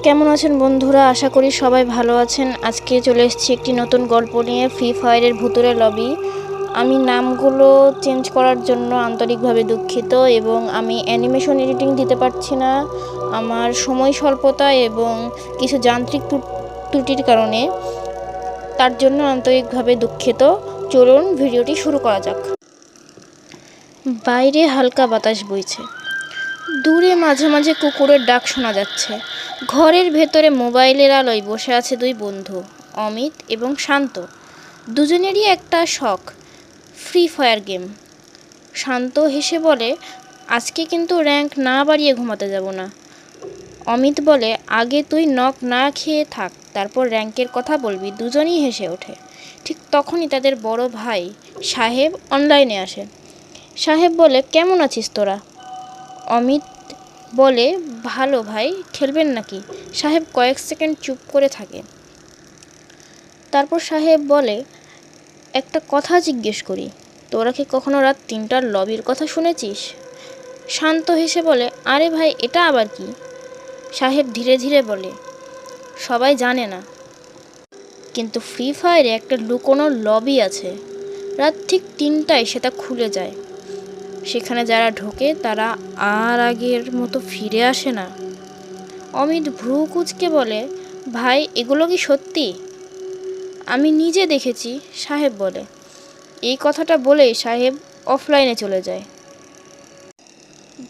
কেমন আছেন বন্ধুরা? আশা করি সবাই ভালো আছেন। আজকে চলে এসেছি একটি নতুন গল্প নিয়ে, ফ্রি ফায়ারের ভুতুড়ে লবি। আমি নামগুলো চেঞ্জ করার জন্য আন্তরিকভাবে দুঃখিত এবং আমি অ্যানিমেশন এডিটিং দিতে পারছি না। আমার সময় স্বল্পতা এবং কিছু যান্ত্রিক ত্রুটির কারণে, তার জন্য আন্তরিকভাবে দুঃখিত। চলুন ভিডিওটি শুরু করা যাক। বাইরে হালকা বাতাস বইছে, দূরে মাঝে মাঝে কুকুরের ডাক শোনা যাচ্ছে। ঘরের ভেতরে মোবাইলের আলোয় বসে আছে দুই বন্ধু, অমিত এবং শান্ত। দুজনেরই একটা শখ, ফ্রি ফায়ার গেম। শান্ত হেসে বলে, আজকে কিন্তু র্যাঙ্ক না বাড়িয়ে ঘুমাতে যাব না। অমিত বলে, আগে তুই নক না খেয়ে থাক, তারপর র্যাঙ্কের কথা বলবি। দুজনেই হেসে ওঠে। ঠিক তখনই তাদের বড় ভাই সাহেব অনলাইনে আসে। সাহেব বলে, কেমন আছিস তোরা? অমিত বলে, ভালো ভাই, খেলবেন নাকি? সাহেব কয়েক সেকেন্ড চুপ করে থাকে। তারপর সাহেব বলে, একটা কথা জিজ্ঞেস করি, তোরা কি কখনো রাত 3টার লবির কথা শুনেছিস? শান্ত হেসে বলে, আরে ভাই, এটা আবার কি? সাহেব ধীরে ধীরে বলে, সবাই জানে না, কিন্তু ফ্রি ফায়ারে একটা লুকোনো লবি আছে। রাত ঠিক 3টায় সেটা খুলে যায়। সেখানে যারা ঢোকে তারা আর আগের মতো ফিরে আসে না। অমিত ভ্রু কুঁচকে বলে, ভাই, এগুলো কি সত্যি? আমি নিজে দেখেছি, সাহেব বলে। এই কথাটা বলেই সাহেব অফলাইনে চলে যায়।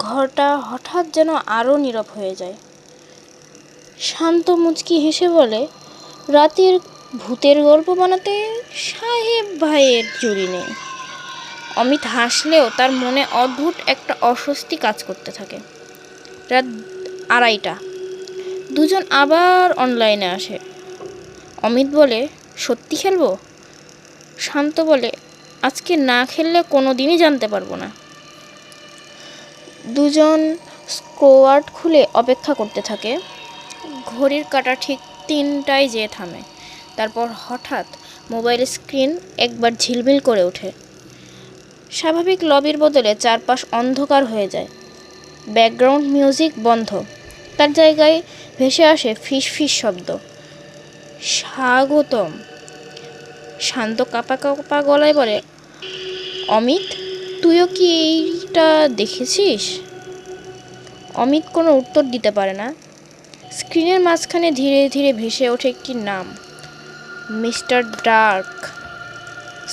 ঘরটা হঠাৎ যেন আরও নীরব হয়ে যায়। শান্ত মুচকি হেসে বলে, রাতের ভূতের গল্প বানাতে সাহেব ভাইয়ের জুড়ি নেই। অমিত হাসলেও তার মনে অদ্ভুত একটা অস্বস্তি কাজ করতে থাকে। রাত 2:30। দুজন আবার অনলাইনে আসে। অমিত বলে, সত্যি খেলবো? শান্ত বলে, আজকে না খেললে কোনো দিনই জানতে পারবো না। দুজন স্কোয়াড খুলে অপেক্ষা করতে থাকে। ঘড়ির কাঁটা ঠিক 3টায় যেয়ে থামে। তারপর হঠাৎ মোবাইলের স্ক্রিন একবার ঝিলমিল করে ওঠে। স্বাভাবিক লবির বদলে চারপাশ অন্ধকার হয়ে যায়। ব্যাকগ্রাউন্ড মিউজিক বন্ধ। তার জায়গায় ভেসে আসে ফিস ফিস শব্দ। স্বাগতম। শান্ত কাঁপা কাঁপা গলায় বলে, অমিত, তুইও কি এইটা দেখেছিস? অমিত কোনো উত্তর দিতে পারে না। স্ক্রিনের মাঝখানে ধীরে ধীরে ভেসে ওঠে একটি নাম, মিস্টার ডার্ক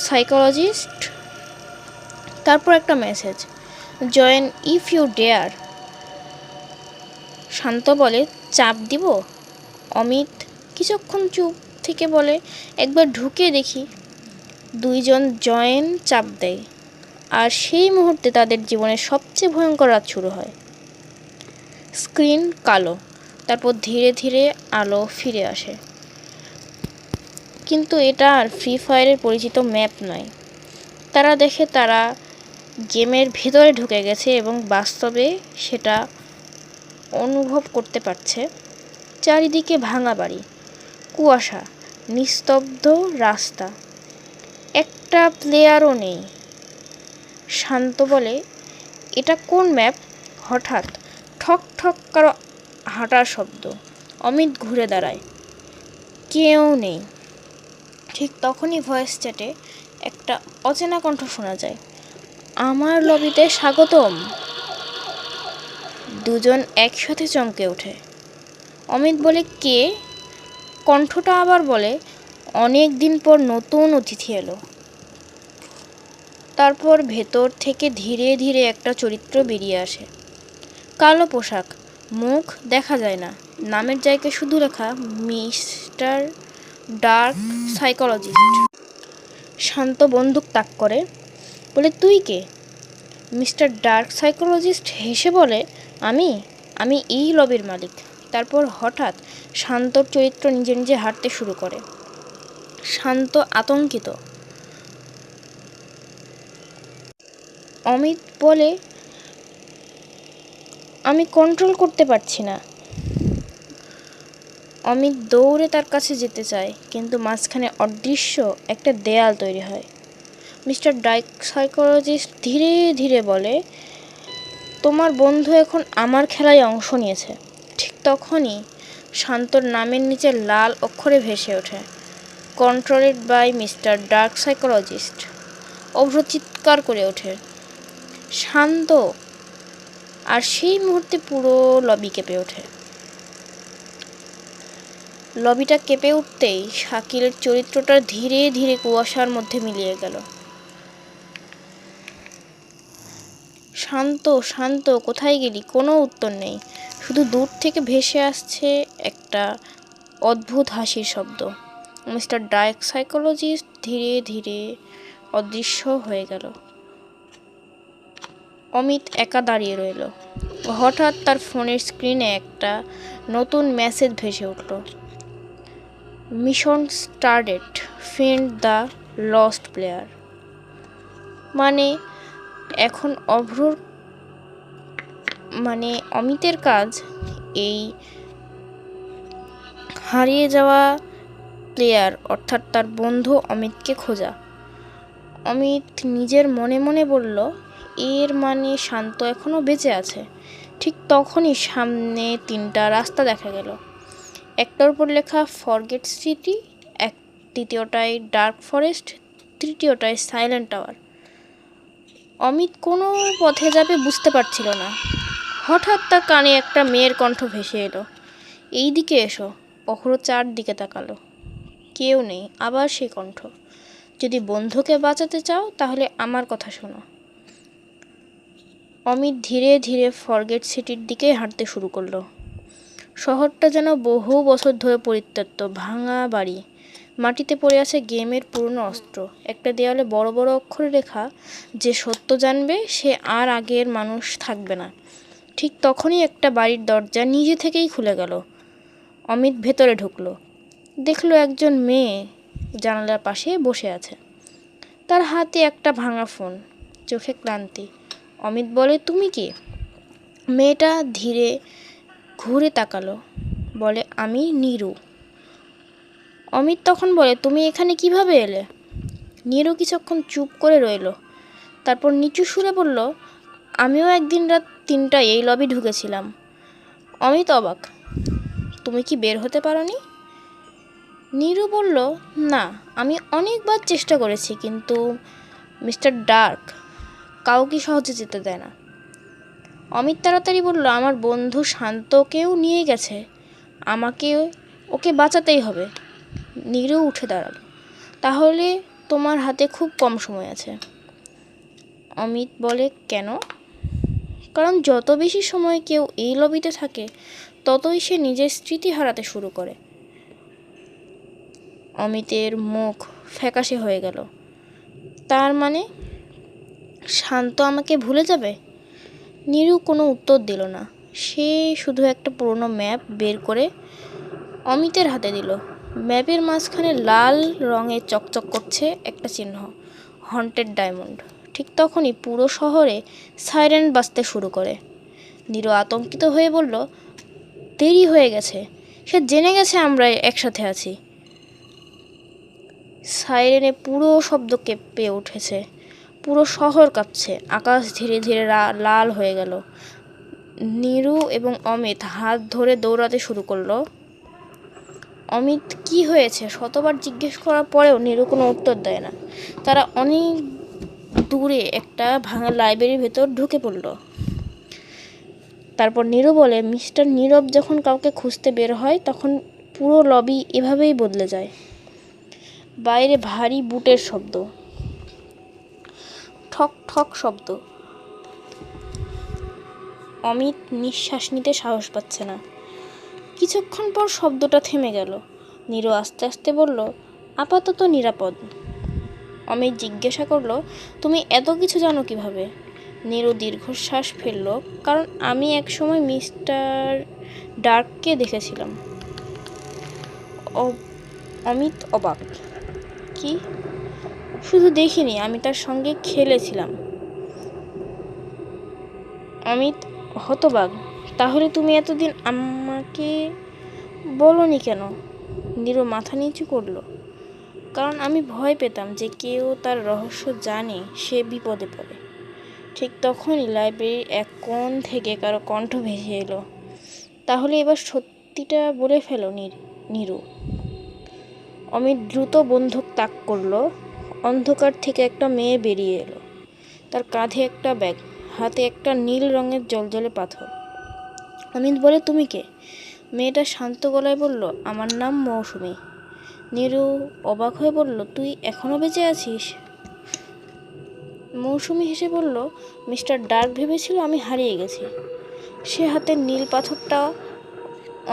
সাইকোলজিস্ট। তারপর একটা message, join if you dare. Shanto বলে, চাপ দিব? অমিত কিছুক্ষণ চুপ থেকে বলে, একবার ঢুকে দেখি। দুইজন জয়েন চাপ দেয়, আর সেই মুহূর্তে তাদের জীবনের সবচেয়ে ভয়ঙ্কর রাত শুরু হয়। স্ক্রিন কালো, তারপর ধীরে ধীরে আলো ফিরে আসে। কিন্তু এটা আর ফ্রি ফায়ারের পরিচিত ম্যাপ নয়। তারা দেখে তারা গেমের ভিতরে ঢুকে গেছে এবং বাস্তবে সেটা অনুভব করতে পারছে। চারিদিকে ভাঙা বাড়ি, কুয়াশা, নিস্তব্ধ রাস্তা, একটা প্লেয়ারও নেই। শান্ত বলে, এটা কোন ম্যাপ? হঠাৎ ঠক ঠক কারো হাঁটার শব্দ। অমিত ঘুরে দাঁড়ায়, কেউ নেই। ঠিক তখনই ভয়েস চ্যাটে একটা অচেনা কণ্ঠ শোনা যায়, আমার লবিতে স্বাগতম। দুজন একসাথে চমকে ওঠে। অমিত বলে, কে? কণ্ঠটা আবার বলে, অনেক দিন পর নতুন অতিথি এলো। তারপর ভেতর থেকে ধীরে ধীরে একটা চরিত্র বেরিয়ে আসে। কালো পোশাক, মুখ দেখা যায় না, নামের জায়গায় শুধু লেখা মিস্টার ডার্ক সাইকোলজিস্ট। শান্ত বন্দুক তাক করে, বলে, তুই কে? মিস্টার ডার্ক সাইকোলজিস্ট হেসে বলে, আমি আমি এই লবির মালিক। তারপর হঠাৎ শান্তর চরিত্র নিজে নিজে হাঁটতে শুরু করে। শান্ত আতঙ্কিত। অমিত বলে, আমি কন্ট্রোল করতে পারছি না। অমিত দৌড়ে তার কাছে যেতে চায়, কিন্তু মাঝখানে অদৃশ্য একটা দেয়াল তৈরি হয়। মিস্টার ডার্ক সাইকোলজিস্ট ধীরে ধীরে বলে, তোমার বন্ধু এখন আমার খেলায় অংশ নিয়েছে। ঠিক তখনই শান্তর নামের নিচে লাল অক্ষরে ভেসে ওঠে, কন্ট্রোলেড বাই মিস্টার ডার্ক সাইকোলজিস্ট। অভ্র চিৎকার করে ওঠে, শান্ত! আর সেই মুহূর্তে পুরো লবি কেঁপে ওঠে। লবিটা কেঁপে উঠতেই শাকিলের চরিত্রটা ধীরে ধীরে কুয়াশার মধ্যে মিলিয়ে গেল। শান্ত, শান্ত, কোথায় গেলি? কোনো উত্তর নেই, শুধু দূর থেকে ভেসে আসছে একটা অদ্ভুত হাসির শব্দ। মিস্টার ডার্ক সাইকোলজিস্ট ধীরে ধীরে অদৃশ্য হয়ে গেল। অমিত একা দাঁড়িয়ে রইল। হঠাৎ তার ফোনের স্ক্রিনে একটা নতুন মেসেজ ভেসে উঠল। Mission started, find the lost player. মানে এখন অমিতের কাজ এই হারিয়ে যাওয়া প্লেয়ার অর্থাৎ তার বন্ধু অমিতকে খোঁজা। অমিত নিজের মনে মনে বলল, এর মানে শান্ত এখনো বেঁচে আছে। ঠিক তখনই সামনে 3টা রাস্তা দেখা গেল। একটার উপর লেখা ফরগেট সিটি, দ্বিতীয়টায় ডার্ক ফরেস্ট, তৃতীয়টায় সাইলেন্ট টাওয়ার। অমিত কোনো পথে যাবে বুঝতে পারছিল না। হঠাৎ তার কানে একটা মেয়ের কণ্ঠ ভেসে এলো, এই দিকে এসো। অহর চারদিকে তাকালো, কেউ নেই। আবার সেই কণ্ঠ, যদি বন্ধুকে বাঁচাতে চাও তাহলে আমার কথা শোনো। অমিত ধীরে ধীরে ফরগেট সিটির দিকে হাঁটতে শুরু করলো। শহরটা যেন বহু বছর ধরে পরিত্যক্ত, ভাঙা বাড়ি, মাটিতে পড়ে আছে গেমের পুরনো অস্ত্র। একটা দেওয়ালে বড় বড় অক্ষরে লেখা, যে সত্য জানবে সে আর আগের মানুষ থাকবে না। ঠিক তখনই একটা বাড়ির দরজা নিজে থেকেই খুলে গেল। অমিত ভেতরে ঢুকলো, দেখলো একজন মেয়ে জানালার পাশে বসে আছে। তার হাতে একটা ভাঙা ফোন, চোখে ক্লান্তি। অমিত বলে, তুমি কি? মেয়েটা ধীরে ঘুরে তাকালো, বলে, আমি নীরু। অমিত তখন বলে, তুমি এখানে কিভাবে এলে? নীরু কিছুক্ষণ চুপ করে রইল, তারপর নিচু সুরে বলল, আমিও একদিন রাত 3টায় এই লবি ঢুকেছিলাম। অমিত অবাক, তুমি কি বের হতে পারোনি? নীরু বলল, না, আমি অনেকবার চেষ্টা করেছি, কিন্তু মিস্টার ডার্ক কাউকে সহজে যেতে দেয় না। অমিত তাড়াতাড়ি বলল, আমার বন্ধু শান্তকেও নিয়ে গেছে, আমাকে ওকে বাঁচাতেই হবে। নীরু উঠে দাঁড়ালো, তাহলে তোমার হাতে খুব কম সময় আছে। অমিত বলে, কেন? কারণ যত বেশি সময় কেউ এই লবিতে থাকে ততই সে নিজের স্মৃতি হারাতে শুরু করে। অমিতের মুখ ফ্যাকাশে হয়ে গেল। তার মানে শান্ত আমাকে ভুলে যাবে? নীরু কোনো উত্তর দিল না। সে শুধু একটা পুরনো ম্যাপ বের করে অমিতের হাতে দিল। ম্যাপের মাঝখানে লাল রঙে চকচক করছে একটা চিহ্ন, হন্টেড ডায়মন্ড। ঠিক তখনই পুরো শহরে সাইরেন বাজতে শুরু করে। নীরু আতঙ্কিত হয়ে বলল, দেরি হয়ে গেছে, সে জেনে গেছে আমরা একসাথে আছি। সাইরেনে পুরো শব্দ কেঁপে উঠেছে, পুরো শহর কাঁপছে, আকাশ ধীরে ধীরে লাল হয়ে গেল। নীরু এবং অমিত হাত ধরে দৌড়াতে শুরু করলো। অমিত কি হয়েছে শতবার জিজ্ঞেস করার পরেও নীরু কোনো উত্তর দেয় না। তারা অনেক দূরে একটা ভাঙা লাইব্রেরির ভেতর ঢুকে পড়ল। তারপর নীরু বলে, মিস্টার নীরব যখন কাউকে খুঁজতে বের হয় তখন পুরো লবি এভাবেই বদলে যায়। বাইরে ভারী বুটের শব্দ, ঠক ঠক শব্দ। অমিত নিঃশ্বাস নিতে সাহস পাচ্ছে না। কিছুক্ষণ পর শব্দটা থেমে গেল। নীরু আস্তে আস্তে বলল, আপাতত নিরাপদ। অমিত জিজ্ঞাসা করলো, তুমি এত কিছু জানো কিভাবে? নীরু দীর্ঘশ্বাস ফেলল, কারণ আমি একসময় মিস্টার ডার্ককে দেখেছিলাম। অমিত অবাক, কি? শুধু দেখিনি, আমি তার সঙ্গে খেলেছিলাম। অমিত হতবাক, তাহলে তুমি এতদিন আমাকে বলোনি কেন? নীরু মাথা নিচু করলো, কারণ আমি ভয় পেতাম যে কেউ তার রহস্য জানে সে বিপদে পড়ে। ঠিক তখনই লাইব্রেরির এক কোণ থেকে কারো কণ্ঠ ভেসে এলো, তাহলে এবার সত্যিটা বলে ফেলো নীরু। অমিত দ্রুত বন্দুক তাক করলো। অন্ধকার থেকে একটা মেয়ে বেরিয়ে এলো। তার কাঁধে একটা ব্যাগ, হাতে একটা নীল রঙের জলজলে পাথর। অমিত বলে, তুমি কে? মেয়েটা শান্ত গলায় বলল, আমার নাম মৌসুমী। নীরু অবাক হয়ে বলল, তুই এখনো বেঁচে আছিস? মৌসুমী হেসে বলল, মিস্টার ডার্ক ভেবেছিল আমি হারিয়ে গেছি। সে হাতের নীল পাথরটা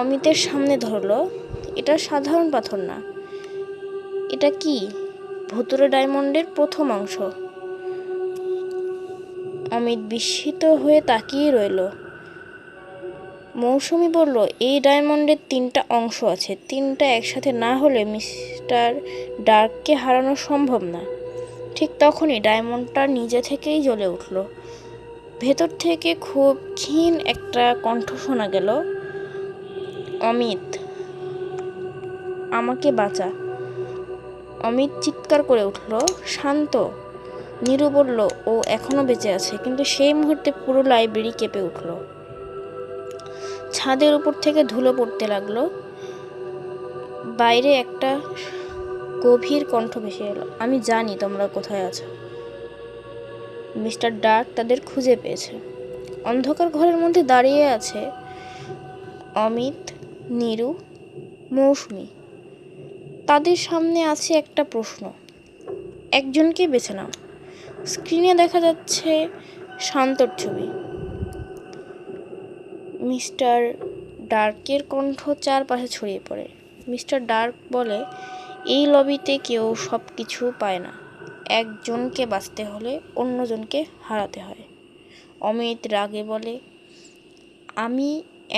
অমিতের সামনে ধরল। এটা সাধারণ পাথর না, এটা কি ভুতুড়ে ডায়মন্ডের প্রথম অংশ। অমিত বিস্মিত হয়ে তাকিয়ে রইল। মৌসুমী বলল, এই ডায়মন্ডের 3টা অংশ আছে, 3টা একসাথে না হলে মিস্টার ডার্ককে হারানো সম্ভব না। ঠিক তখনই ডায়মন্ডটা নিজে থেকেই জ্বলে উঠল। ভেতর থেকে খুব ক্ষীণ একটা কণ্ঠ শোনা গেল, অমিত, আমাকে বাঁচা। অমিত চিৎকার করে উঠল, শান্ত। নীরু বলল, ও এখনো বেঁচে আছে। কিন্তু সেই মুহূর্তে পুরো লাইব্রেরি কেঁপে উঠল। ছাদের উপর থেকে ধুলো পড়তে লাগলো। বাইরে একটা গভীর কণ্ঠ ভেসে এলো, আমি জানি তোমরা কোথায় আছো। মিস্টার ডার্ক তাদের খুঁজে পেয়েছে। অন্ধকার ঘরের মধ্যে দাঁড়িয়ে আছে অমিত, নীরু, মৌসুমী। তাদের সামনে আছে একটা প্রশ্ন, একজনকে বেছে নাও। স্ক্রিনে দেখা যাচ্ছে শান্তর ছবি। মিস্টার ডার্কের কণ্ঠ চারপাশে ছড়িয়ে পড়ে। মিস্টার ডার্ক বলে, এই লবিতে কেউ সব কিছু পায় না। একজনকে বাঁচতে হলে অন্যজনকে হারাতে হয়। অমিত রাগে বলে, আমি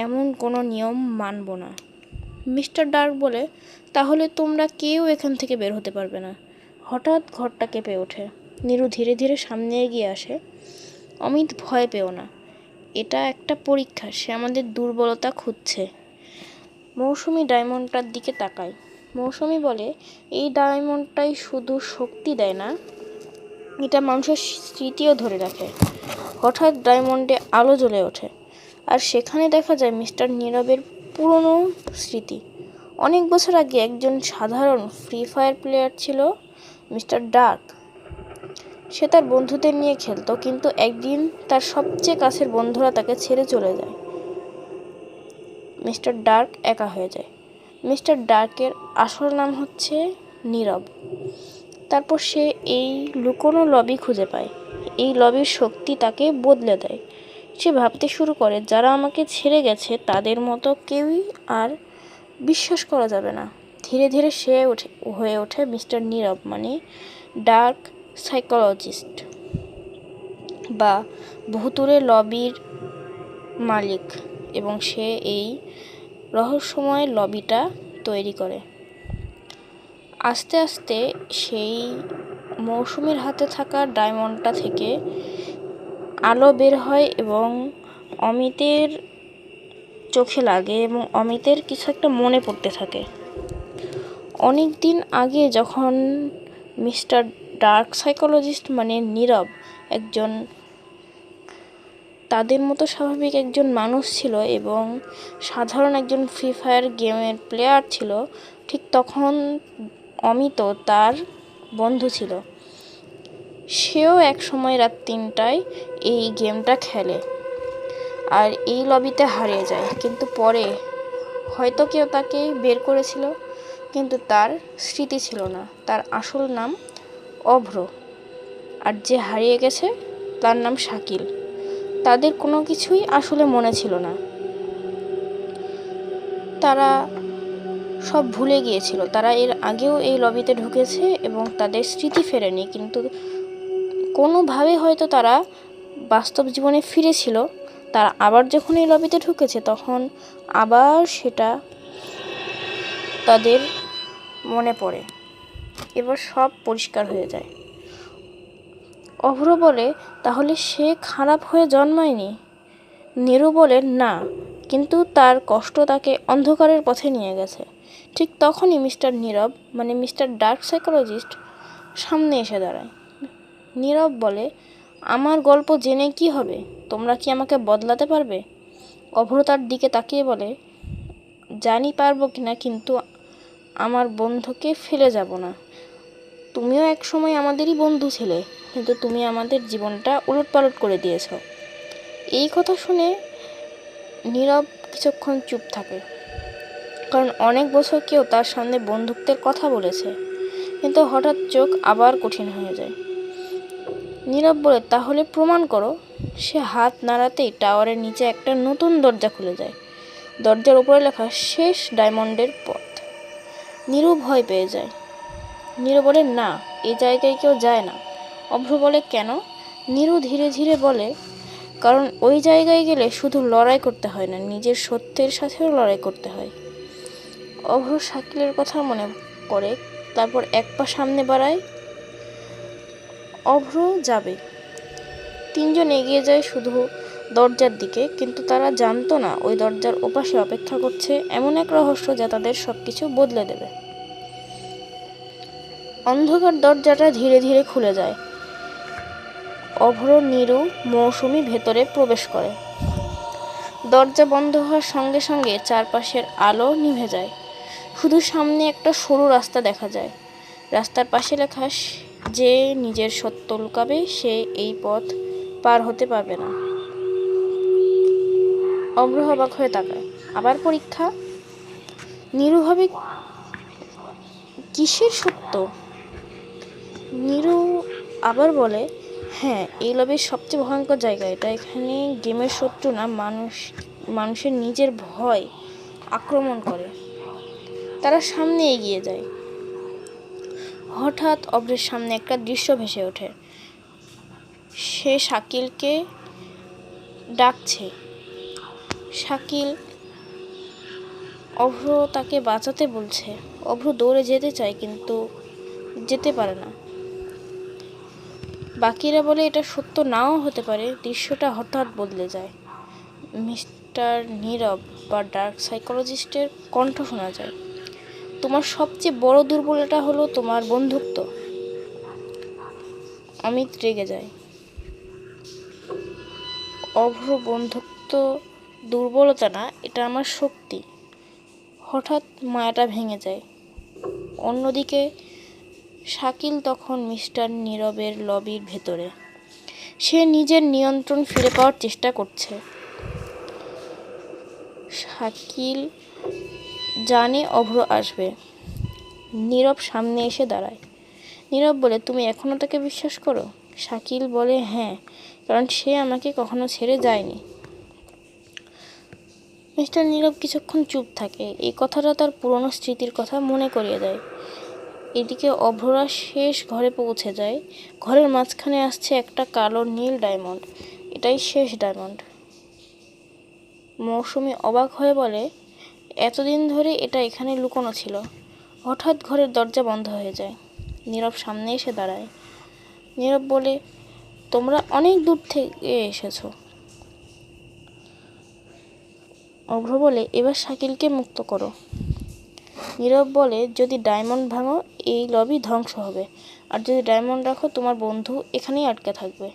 এমন কোনো নিয়ম মানব না। মিস্টার ডার্ক বলে, তাহলে তোমরা কেউ এখান থেকে বের হতে পারবে না। হঠাৎ ঘরটা কেঁপে ওঠে। নীরু ধীরে ধীরে সামনে এগিয়ে আসে। অমিত, ভয় পেও না, এটা একটা পরীক্ষা, সে আমাদের দুর্বলতা খুঁজছে। মৌসুমী ডায়মন্ডটার দিকে তাকায়। মৌসুমী বলে, এই ডায়মন্ডটাই শুধু শক্তি দেয় না, এটা মানুষের স্মৃতিও ধরে রাখে। হঠাৎ ডায়মন্ডে আলো জ্বলে ওঠে, আর সেখানে দেখা যায় মিস্টার নীরবের পুরনো স্মৃতি। অনেক বছর আগে একজন সাধারণ ফ্রি ফায়ার প্লেয়ার ছিল মিস্টার ডার্ক। সে তার বন্ধুদের নিয়ে খেলতো, কিন্তু একদিন তার সবচেয়ে কাছের বন্ধুরা তাকে ছেড়ে চলে যায়। মিস্টার ডার্ক একা হয়ে যায়। মিস্টার ডার্কের আসল নাম হচ্ছে নীরব। তারপর সে এই লুকোনো লবি খুঁজে পায়। এই লবির শক্তি তাকে বদলে দেয়। সে ভাবতে শুরু করে, যারা আমাকে ছেড়ে গেছে তাদের মতো কেউই আর বিশ্বাস করা যাবে না। ধীরে ধীরে সে হয়ে ওঠে মিস্টার নীরব, মানে ডার্ক সাইকোলজিস্ট বা ভুতুড়ে লবির মালিক, এবং সে এই রহস্যময় লবিটা তৈরি করে। আস্তে আস্তে সেই মৌসুমীর হাতে থাকা ডায়মন্ডটা থেকে আলো বের হয় এবং অমিতের চোখে লাগে, এবং অমিতের কিছু একটা মনে পড়তে থাকে। অনেক দিন আগে যখন মিস্টার ডার্ক সাইকোলজিস্ট মানে নীরব একজন তাদের মতো স্বাভাবিক একজন মানুষ ছিল এবং সাধারণ একজন ফ্রি ফায়ার গেমের প্লেয়ার ছিল, ঠিক তখন অমিত তার বন্ধু ছিল। সেও এক সময় রাত 3টায় এই গেমটা খেলে আর এই লবিতে হারিয়ে যায়। কিন্তু পরে হয়তো কেউ তাকে বের করেছিল, কিন্তু তার স্মৃতি ছিল না। তার আসল নাম অভ্র, আর যে হারিয়ে গেছে তার নাম শাকিল। তাদের কোনো কিছুই আসলে মনে ছিল না, তারা সব ভুলে গিয়েছিল। তারা এর আগেও এই লবিতে ঢুকেছে এবং তাদের স্মৃতি ফেরেনি, কিন্তু কোনোভাবে হয়তো তারা বাস্তব জীবনে ফিরেছিল। তারা আবার যখন এই লবিতে ঢুকেছে তখন আবার সেটা তাদের মনে পড়ে। এবার সব পরিষ্কার হয়ে যায়। অভ্র বলে, তাহলে সে খারাপ হয়ে জন্মায়নি? নীরু বলে, না, কিন্তু তার কষ্ট তাকে অন্ধকারের পথে নিয়ে গেছে। ঠিক তখনই মিস্টার নীরব মানে মিস্টার ডার্ক সাইকোলজিস্ট সামনে এসে দাঁড়ায়। নীরব বলে, আমার গল্প জেনে কি হবে? তোমরা কি আমাকে বদলাতে পারবে? অভ্র তার দিকে তাকিয়ে বলে, জানি পারবো কিনা, কিন্তু আমার বন্ধুকে ফেলে যাব না। তুমিও এক সময় আমাদেরই বন্ধু ছিলে, কিন্তু তুমি আমাদের জীবনটা উলটপালট করে দিয়েছ। এই কথা শুনে নীরব কিছুক্ষণ চুপ থাকে, কারণ অনেক বছর কেউ তার সামনে বন্ধুত্বের কথা বলেছে। কিন্তু হঠাৎ চোখ আবার কঠিন হয়ে যায়। নীরব বলে, তাহলে প্রমাণ করো। সে হাত নাড়াতেই টাওয়ারের নিচে একটা নতুন দরজা খুলে যায়। দরজার উপরে লেখা শেষ ডায়মন্ডের পথ। নীরু ভয় পেয়ে যায়। নীরু বলে, না, এই জায়গায় কেউ যায় না। অভ্র বলে, কেন? নীরু ধীরে ধীরে বলে, কারণ ওই জায়গায় গেলে শুধু লড়াই করতে হয় না, নিজের সত্যের সাথেও লড়াই করতে হয়। অভ্র শাকিলের কথা মনে করে, তারপর এক পা সামনে বাড়ায়। অভ্র যাবে। তিনজন এগিয়ে যায় শুধু দরজার দিকে, কিন্তু তারা জানতো না ওই দরজার ওপাশে অপেক্ষা করছে এমন এক রহস্য যা তাদের সবকিছু বদলে দেবে। অন্ধকার দরজাটা ধীরে ধীরে খুলে যায়। অভ্র, নীরু, মৌসুমী ভেতরে প্রবেশ করে। দরজা বন্ধ হওয়ার সঙ্গে সঙ্গে চারপাশের আলো নিভে যায়। শুধু সামনে একটা সরু রাস্তা দেখা যায়। রাস্তার পাশে লেখা, যে নিজের সত্য লুকাবে সে এই পথ পার হতে পারবে না। অভ্র অবাক হয়ে তাকায়। আবার পরীক্ষা? নীরু ভাবে, কিসের সত্য? নীরু আবার বলে, হ্যাঁ, এই লবির সবচেয়ে ভয়ঙ্কর জায়গা এটা। এখানে গেমের শত্রু না, মানুষের নিজের ভয় আক্রমণ করে। তারা সামনে এগিয়ে যায়। হঠাৎ অভ্রের সামনে একটা দৃশ্য ভেসে ওঠে। সে শাকিলকে ডাকছে। শাকিল, অভ্র তাকে বাঁচাতে বলছে। অভ্র দৌড়ে যেতে চায়, কিন্তু যেতে পারে না। বাকিরা বলে এটা সত্য নাও হতে পারে। দৃশ্যটা হঠাৎ বদলে যায়। মিস্টার নীরব বা ডার্ক সাইকোলজিস্টের কণ্ঠ শোনা যায়। তোমার সবচেয়ে বড় দুর্বলতা হলো তোমার বন্ধুত্ব। অমিত রেগে যায়। অভ্র, বন্ধুত্ব দুর্বলতা না, এটা আমার শক্তি। হঠাৎ মায়াটা ভেঙে যায়। অন্যদিকে শাকিল তখন মিস্টার নীরবের লবির ভেতরে। সে নিজের নিয়ন্ত্রণ ফিরে পাওয়ার চেষ্টা করছে। শাকিল জানে অভ্র আসবে। নীরব সামনে এসে দাঁড়ায়। নীরব বলে, তুমি এখনো তাকে বিশ্বাস করো? শাকিল বলে, হ্যাঁ, কারণ সে আমাকে কখনো ছেড়ে যায়নি। মিস্টার নীরব কিছুক্ষণ চুপ থাকে। এই কথাটা তার পুরনো স্মৃতির কথা মনে করিয়ে দেয়। এদিকে অভ্ররা শেষ ঘরে পৌঁছে যায়। ঘরের মাঝখানে আসছে একটা কালো নীল ডায়মন্ড। এটাই শেষ ডায়মন্ড। মৌসুমী অবাক হয়ে বলে, এতদিন ধরে এটা এখানে লুকোনো ছিল। হঠাৎ ঘরের দরজা বন্ধ হয়ে যায়। নীরব সামনে এসে দাঁড়ায়। নীরব বলে, তোমরা অনেক দূর থেকে এসেছো। অভ্র বলে, এবার শাকিলকে মুক্ত করো। নীরব বলে, যদি ডায়মন্ড ভাঙো এই লবি ধ্বংস হবে, আর যদি ডায়মন্ড রাখো তোমার বন্ধু এখানেই আটকে থাকবে।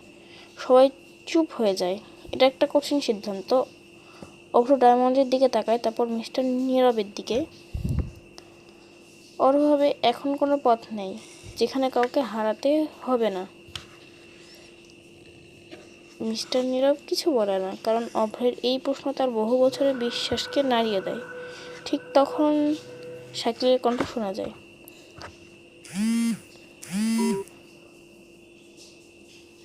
সবাই চুপ হয়ে যায়। এটা একটা কঠিন সিদ্ধান্ত। অভ্র ডায়মন্ডের দিকে তাকায়, তারপর মিস্টার নীরবের দিকে। অভ্র ভাবে, এখন কোনো পথ নেই যেখানে কাউকে হারাতে হবে না। মিস্টার নীরব কিছু বলে না, কারণ অভ্রের এই প্রশ্ন তার বহু বছরের বিশ্বাসকে নাড়িয়ে দেয়। ঠিক তখন শাকিলের কণ্ঠ শোনা যায়।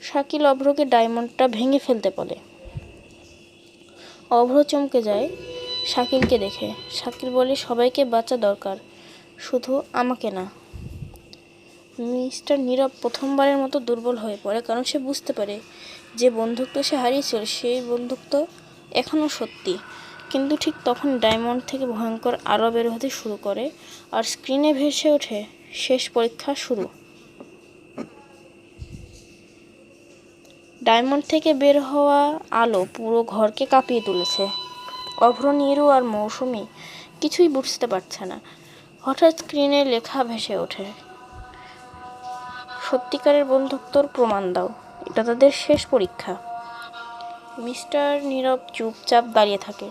শাকিল অভ্রকে ডায়মন্ডটা ভেঙে ফেলতে বলে। অভ্র চমকে যায় শাকিলকে দেখে। শাকিল বলে, সবাইকে বাঁচা দরকার, শুধু আমাকে না। মিস্টার নীরব প্রথমবারের মতো দুর্বল হয়ে পড়ে, কারণ সে বুঝতে পারে যে বন্ধুত্ব সে হারিয়েছিল সেই বন্ধুত্ব এখনও সত্যি। কিন্তু ঠিক তখন ডায়মন্ড থেকে ভয়ঙ্কর আলো বের হতে শুরু করে, আর স্ক্রিনে ভেসে ওঠে শেষ পরীক্ষা শুরু। ডায়মন্ড থেকে বের হওয়া আলো পুরো ঘরকে কাঁপিয়ে তুলেছে। অভ্র, নীরু আর মৌসুমী কিছুই বুঝতে পারছে না। হঠাৎ স্ক্রিনে লেখা ভেসে ওঠে, সত্যিকারের বন্ধুত্বর প্রমাণ দাও, এটা তাদের শেষ পরীক্ষা। মিস্টার নীরব চুপচাপ দাঁড়িয়ে থাকে।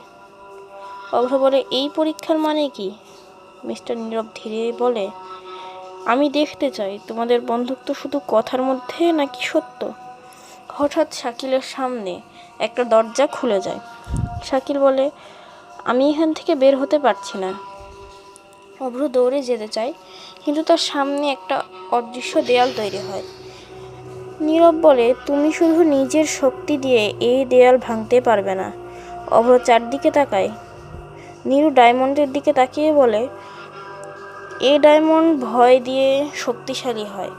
অভ্র বলে, এই পরীক্ষার মানে কি? মিস্টার নীরব ধীরে বলে, আমি দেখতে চাই তোমাদের বন্ধুত্ব শুধু কথার মধ্যে নাকি সত্য। হঠাৎ শাকিলের সামনে একটা দরজা খুলে যায়। শাকিল বলে, আমি এখান থেকে বের হতে পারছি না। অভ্র দৌড়ে যেতে চায়, কিন্তু তার সামনে একটা অদৃশ্য দেয়াল তৈরি হয়। নীরব বলে, তুমি শুধু নিজের শক্তি দিয়ে এই দেয়াল ভাঙতে পারবে না। অভ্র চারদিকে তাকায়। নীরু ডায়মন্ডের দিকে তাকিয়ে বলে, এই ডায়মন্ড ভয় দিয়ে শক্তিশালী হয়,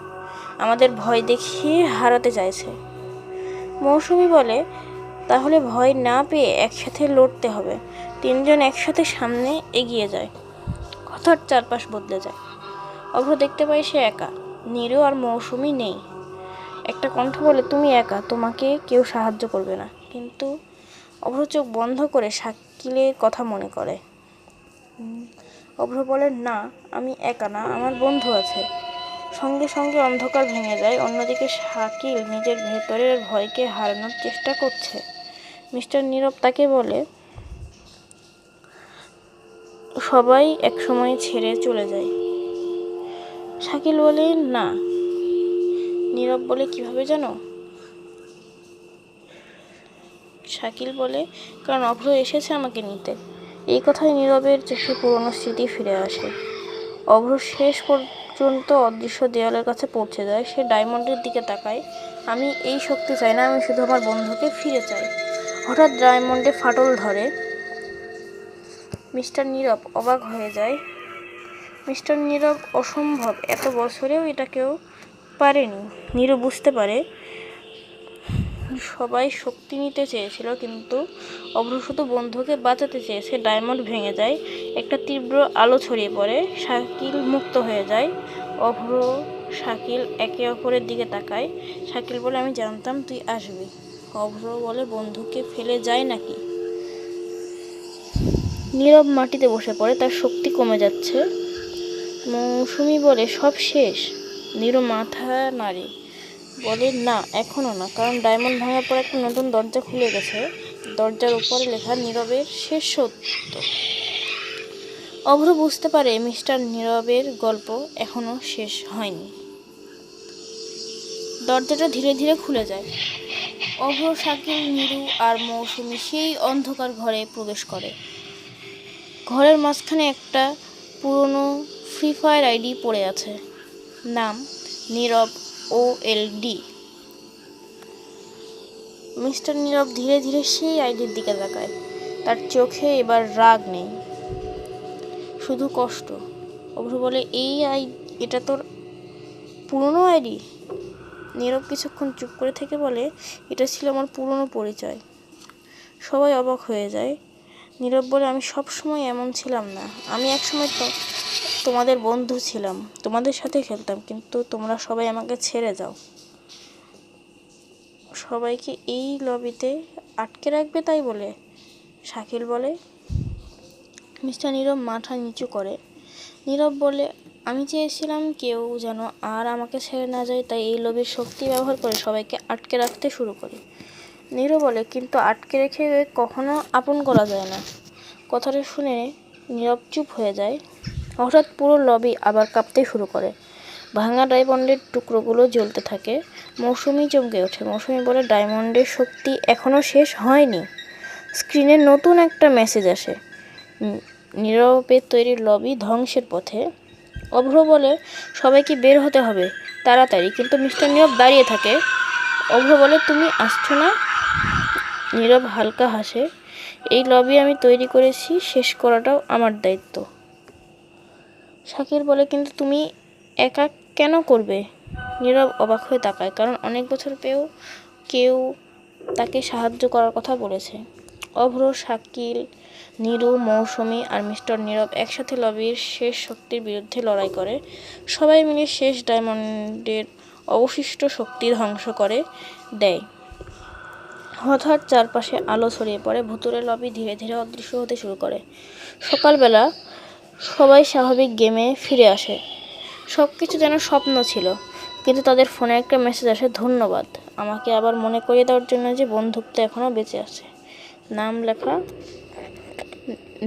আমাদের ভয় দেখিয়ে হারাতে চাইছে। মৌসুমী বলে, তাহলে ভয় না পেয়ে একসাথে লড়তে হবে। তিনজন একসাথে সামনে এগিয়ে যায়। হঠাৎ চারপাশ বদলে যায়। অভ্র দেখতে পায় সে একা, নীরু আর মৌসুমী নেই। একটা কণ্ঠ বলে, তুমি একা, তোমাকে কেউ সাহায্য করবে না। কিন্তু অভ্র চোখ বন্ধ করে শাকিলের কথা মনে করে। অভ্র বলে, না, আমি একা না, আমার বন্ধু আছে। সঙ্গে সঙ্গে অন্ধকার ভেঙে যায়। অন্যদিকে শাকিল নিজের ভেতরের ভয়কে হারানোর চেষ্টা করছে। মিস্টার নীরব তাকে বলে, সবাই একসময় ছেড়ে চলে যায়। শাকিল বলে, না। নীরব বলে, কিভাবে জানো? শাকিল বলে, কারণ অভ্র এসেছে আমাকে নিতে। এই কথায় নীরবের চোখে পুরনো স্মৃতি ফিরে আসে। অভ্র শেষ পর্যন্ত অদৃশ্য দেয়ালের কাছে পৌঁছে যায়। সে ডায়মন্ডের দিকে তাকায়। আমি এই শক্তি চাই না, আমি শুধু আমার বন্ধুকে ফিরে চাই। হঠাৎ ডায়মন্ডে ফাটল ধরে। মিস্টার নীরব অবাক হয়ে যায়। মিস্টার নীরব অসম্ভব, এত বছরেও এটা কেউ পারেনি। নীরব বুঝতে পারে সবাই শক্তি নিতে চেয়েছিল, কিন্তু অভ্র শুধু বন্ধুকে বাঁচাতে চেয়েছে। ডায়মন্ড ভেঙে যায়, একটা তীব্র আলো ছড়িয়ে পড়ে, শাকিল মুক্ত হয়ে যায়। অভ্র শাকিল একে অপরের দিকে তাকায়। শাকিল বলে, আমি জানতাম তুই আসবি। অভ্র বলে, বন্ধুকে ফেলে যায় নাকি? নীরব মাটিতে বসে পড়ে, তার শক্তি কমে যাচ্ছে। মৌসুমী বলে, সব শেষ? নীরব মাথা নাড়ে, বলে, না, এখনও না, কারণ ডায়মন্ড ভাঙার পর একটা নতুন দরজা খুলে গেছে। দরজার উপরে লেখা নীরবের শেষ সত্য। অভ্র বুঝতে পারে মিস্টার নীরবের গল্প এখনো শেষ হয়নি। দরজাটা ধীরে ধীরে খুলে যায়। অভ্র, শাকিল, নীরু আর মৌসুমী সেই অন্ধকার ঘরে প্রবেশ করে। ঘরের মাঝখানে একটা পুরনো ফ্রি ফায়ার আইডি পড়ে আছে, নাম নীরব OLD। মিস্টার নীরব ধীরে ধীরে সেই আইডির দিকে তাকায়। তার চোখে এবার রাগ নেই, শুধু কষ্ট। অভ্র বলে, এটা তোর পুরনো আইডি? নীরব কিছুক্ষণ চুপ করে থেকে বলে, এটা ছিল আমার পুরনো পরিচয়। সবাই অবাক হয়ে যায়। নীরব বলে, আমি সব সময় এমন ছিলাম না। আমি একসময় তোমাদের বন্ধু ছিলাম, তোমাদের সাথে খেলতাম, কিন্তু তোমরা সবাই আমাকে ছেড়ে যাও। সবাইকে এই লবিতে আটকে রাখবে তাই বলে? শাকিল বলে। মিস্টার নীরব মাথা নিচু করে। নীরব বলে, আমি চেয়েছিলাম কেউ যেন আর আমাকে ছেড়ে না যায়, তাই এই লবির শক্তি ব্যবহার করে সবাইকে আটকে রাখতে শুরু করি। নীরব বলে, কিন্তু আটকে রেখে কখনো আপন করা যায় না। কথাটা শুনে নীরব চুপ হয়ে যায়। হঠাৎ পুরো লবি আবার কাঁপতে শুরু করে। ভাঙা ডায়মন্ডের টুকরোগুলো জ্বলতে থাকে। মৌসুমী চমকে ওঠে। মৌসুমী বলে, ডায়মন্ডের শক্তি এখনও শেষ হয়নি। স্ক্রিনে নতুন একটা মেসেজ আসে, নীরবের তৈরি লবি ধ্বংসের পথে। অভ্র বলে, সবাইকে বের হতে হবে তাড়াতাড়ি, কিন্তু মিস্টার নীরব দাঁড়িয়ে থাকে। অভ্র বলে, তুমি আসছো না? নীরব হালকা হাসে, এই লবি আমি তৈরি করেছি, শেষ করাটাও আমার দায়িত্ব। শাকিল বলে, কিন্তু তুমি একা কেন করবে? নীরব অবাক হয়ে তাকায়, কারণ অনেক বছর পেয়েও কেউ তাকে সাহায্য করার কথা বলেছে। অভ্র, শাকিল, নীরু, মৌসুমী আর মিস্টার নীরব একসাথে লবির শেষ শক্তির বিরুদ্ধে লড়াই করে। সবাই মিলে শেষ ডায়মন্ডের অবশিষ্ট শক্তি ধ্বংস করে দেয়। হঠাৎ চারপাশে আলো ছড়িয়ে পড়ে। ভুতুড়ে লবি ধীরে ধীরে অদৃশ্য হতে শুরু করে। সকালবেলা সবাই স্বাভাবিক গেমে ফিরে আসে। সব কিছু যেন স্বপ্ন ছিল, কিন্তু তাদের ফোনে একটা মেসেজ আসে, ধন্যবাদ আমাকে আবার মনে করিয়ে দেওয়ার জন্য যে বন্ধুত্ব এখনও বেঁচে আছে। নাম লেখা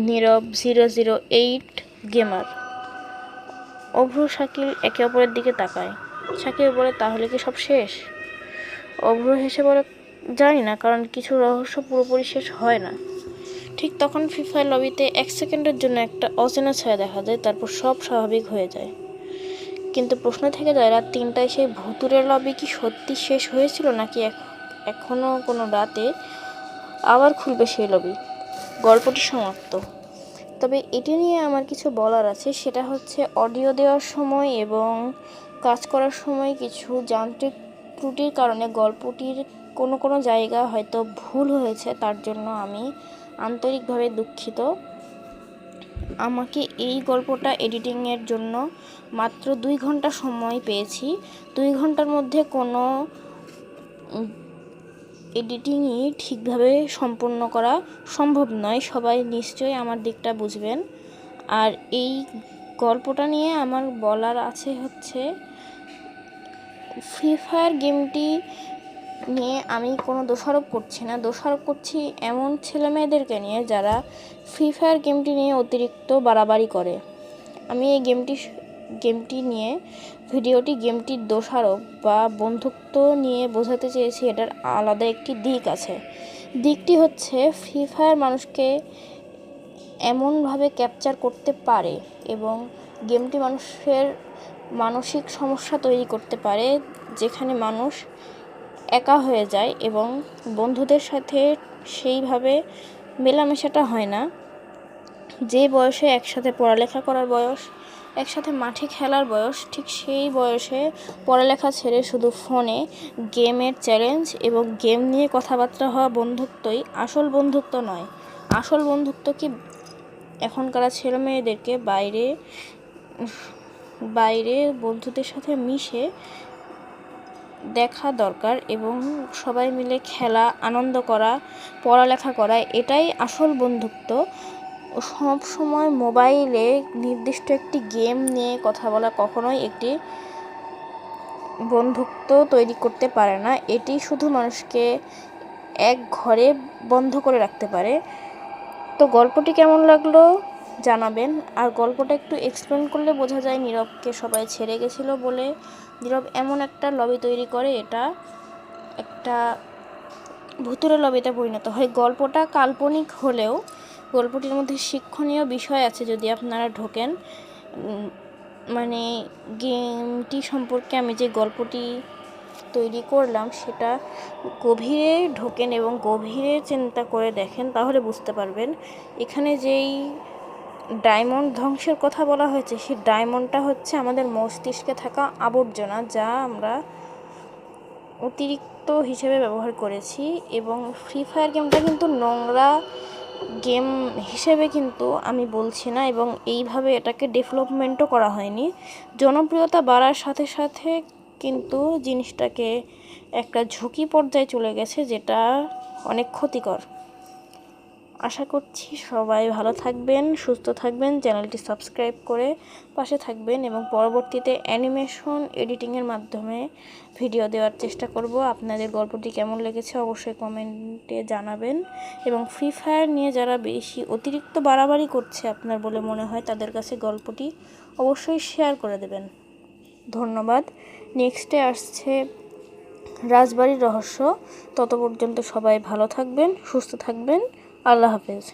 নীরব 008 গেমার। অভ্র শাকিল একে অপরের দিকে তাকায়। শাকিল বলে, তাহলে কি সব শেষ? অভ্র হেসে বলে, জানি না, কারণ কিছু রহস্য পুরোপুরি শেষ হয় না। ঠিক তখন ফ্রি ফায়ার লবিতে 1 সেকেন্ডের জন্য একটা অচেনা ছায়া দেখা যায়, তারপর সব স্বাভাবিক হয়ে যায়। কিন্তু প্রশ্ন থেকে যায়, রাত 3টায় সেই ভুতুড়ে লবি কি সত্যি শেষ হয়েছিল, নাকি এখনও কোনো রাতে আবার খুলবে সেই লবি? গল্পটি সমাপ্ত। তবে এটি নিয়ে আমার কিছু বলার আছে, সেটা হচ্ছে অডিও দেওয়ার সময় এবং কাজ করার সময় কিছু যান্ত্রিক ত্রুটির কারণে গল্পটির কোনো জায়গা হয়তো ভুল হয়েছে, তার জন্য আমি আন্তরিকভাবে দুঃখিত। আমাকে এই গল্পটা এডিটিংয়ের জন্য মাত্র 2 ঘন্টা সময় পেয়েছি। 2 ঘন্টার মধ্যে কোনো এডিটিংই ঠিকভাবে সম্পন্ন করা সম্ভব নয়। সবাই নিশ্চয়ই আমার দিকটা বুঝবেন। আর এই গল্পটা নিয়ে আমার বলার আছে হচ্ছে, ফ্রি ফায়ার গেমটি নিয়ে আমি কোনো দোষারোপ করছি না, দোষারোপ করছি এমন ছেলেমেয়েদেরকে নিয়ে যারা ফ্রি ফায়ার গেমটি নিয়ে অতিরিক্ত বাড়াবাড়ি করে। আমি এই গেমটি নিয়ে ভিডিওটি গেমটির দোষারোপ বা বন্ধুত্ব নিয়ে বোঝাতে চেয়েছি। এটার আলাদা একটি দিক আছে। দিকটি হচ্ছে, ফ্রি ফায়ার মানুষকে এমনভাবে ক্যাপচার করতে পারে এবং গেমটি মানুষের মানসিক সমস্যা তৈরি করতে পারে, যেখানে মানুষ একা হয়ে যায় এবং বন্ধুদের সাথে সেইভাবে মেলামেশাটা হয় না। যে বয়সে একসাথে পড়ালেখা করার বয়স, একসাথে মাঠে খেলার বয়স, ঠিক সেই বয়সে পড়ালেখা ছেড়ে শুধু ফোনে গেমের চ্যালেঞ্জ এবং গেম নিয়ে কথাবার্তা হওয়া বন্ধুত্বই আসল বন্ধুত্ব নয়। আসল বন্ধুত্ব কি এখনকার ছেলে মেয়েদেরকে বাইরে বন্ধুদের সাথে মিশে দেখা দরকার এবং সবাই মিলে খেলা, আনন্দ করা, পড়ালেখা করা, এটাই আসল বন্ধুত্ব। সব সময় মোবাইলে নির্দিষ্ট একটি গেম নিয়ে কথা বলা কখনোই একটি বন্ধুত্ব তৈরি করতে পারে না। এটি শুধু মানুষকে এক ঘরে বন্ধ করে রাখতে পারে। তো গল্পটি কেমন লাগলো জানাবেন। আর গল্পটা একটু এক্সপ্লেন করলে বোঝা যায় নীরবকে সবাই ছেড়ে গেছিলো বলে নীরব এমন একটা লবি তৈরি করে, এটা একটা ভুতুড়ে লবিতে পরিণত হয়। গল্পটা কাল্পনিক হলেও গল্পটির মধ্যে শিক্ষণীয় বিষয় আছে যদি আপনারা ঢোকেন। মানে গেমটি সম্পর্কে আমি যে গল্পটি তৈরি করলাম সেটা গভীরে ঢোকেন এবং গভীরে চিন্তা করে দেখেন, তাহলে বুঝতে পারবেন। এখানে যেই ডায়মন্ড ধ্বংসের কথা বলা হয়েছে, সেই ডায়মন্ডটা হচ্ছে আমাদের মস্তিষ্কে থাকা আবর্জনা, যা আমরা অতিরিক্ত হিসেবে ব্যবহার করেছি। এবং ফ্রি ফায়ার গেমটা কিন্তু নোংরা গেম হিসেবে কিন্তু আমি বলছি না, এবং এইভাবে এটাকে ডেভেলপমেন্টও করা হয়নি। জনপ্রিয়তা বাড়ার সাথে সাথে কিন্তু জিনিসটাকে একটা ঝুঁকি পর্যায়ে চলে গেছে, যেটা অনেক ক্ষতিকর। আশা করছি সবাই ভালো থাকবেন, সুস্থ থাকবেন, চ্যানেলটি সাবস্ক্রাইব করে পাশে থাকবেন এবং পরবর্তীতে অ্যানিমেশন এডিটিংয়ের মাধ্যমে ভিডিও দেওয়ার চেষ্টা করব। আপনাদের গল্পটি কেমন লেগেছে অবশ্যই কমেন্টে জানাবেন। এবং ফ্রি ফায়ার নিয়ে যারা বেশি অতিরিক্ত বাড়াবাড়ি করছে আপনার বলে মনে হয়, তাদের কাছে গল্পটি অবশ্যই শেয়ার করে দেবেন। ধন্যবাদ। নেক্সটে আসছে রাজবাড়ির রহস্য। তত পর্যন্ত সবাই ভালো থাকবেন, সুস্থ থাকবেন। আল্লাহ হাফেজ।